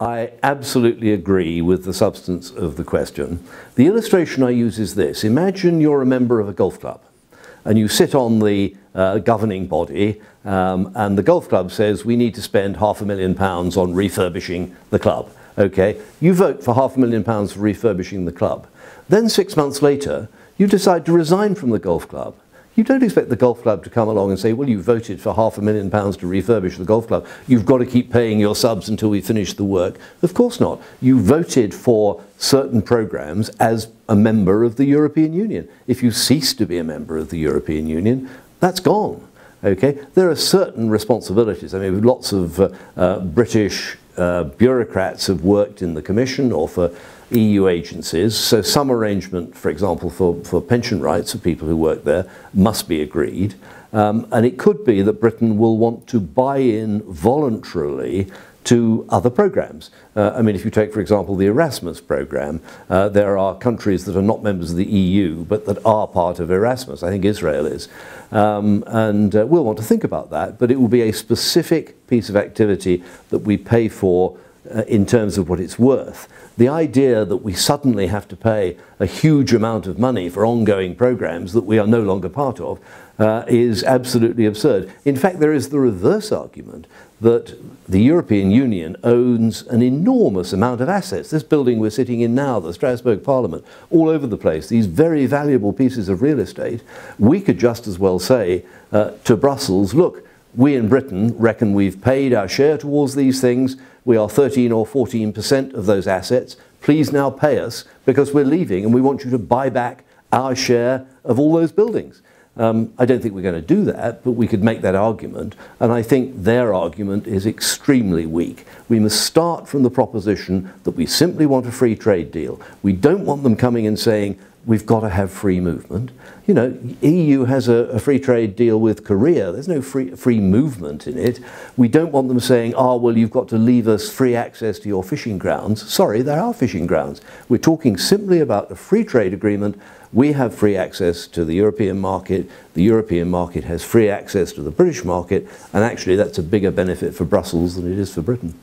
I absolutely agree with the substance of the question. The illustration I use is this. Imagine you're a member of a golf club and you sit on the governing body and the golf club says we need to spend £500,000 on refurbishing the club. Okay, you vote for £500,000 for refurbishing the club. Then 6 months later, you decide to resign from the golf club. You don't expect the golf club to come along and say, well, you voted for £500,000 to refurbish the golf club. You've got to keep paying your subs until we finish the work. Of course not. You voted for certain programs as a member of the European Union. If you cease to be a member of the European Union, that's gone. Okay? There are certain responsibilities. I mean, lots of British bureaucrats have worked in the Commission or for EU agencies, so some arrangement, for example, for pension rights of people who work there must be agreed. And it could be that Britain will want to buy in voluntarily to other programs. I mean, if you take, for example, the Erasmus program, there are countries that are not members of the EU, but that are part of Erasmus. I think Israel is. And we'll want to think about that, but it will be a specific piece of activity that we pay for in terms of what it's worth. The idea that we suddenly have to pay a huge amount of money for ongoing programs that we are no longer part of is absolutely absurd. In fact, there is the reverse argument that the European Union owns an enormous amount of assets. This building we're sitting in now, the Strasbourg Parliament, all over the place, these very valuable pieces of real estate. We could just as well say to Brussels, look, we in Britain reckon we've paid our share towards these things. We are 13 or 14% of those assets. Please now pay us because we're leaving and we want you to buy back our share of all those buildings. I don't think we're going to do that, but we could make that argument. And I think their argument is extremely weak. We must start from the proposition that we simply want a free trade deal. We don't want them coming and saying, we've got to have free movement. You know, EU has a free trade deal with Korea. There's no free movement in it. We don't want them saying, oh, well, you've got to leave us free access to your fishing grounds. Sorry, there are fishing grounds. We're talking simply about a free trade agreement. We have free access to the European market. The European market has free access to the British market. And actually, that's a bigger benefit for Brussels than it is for Britain.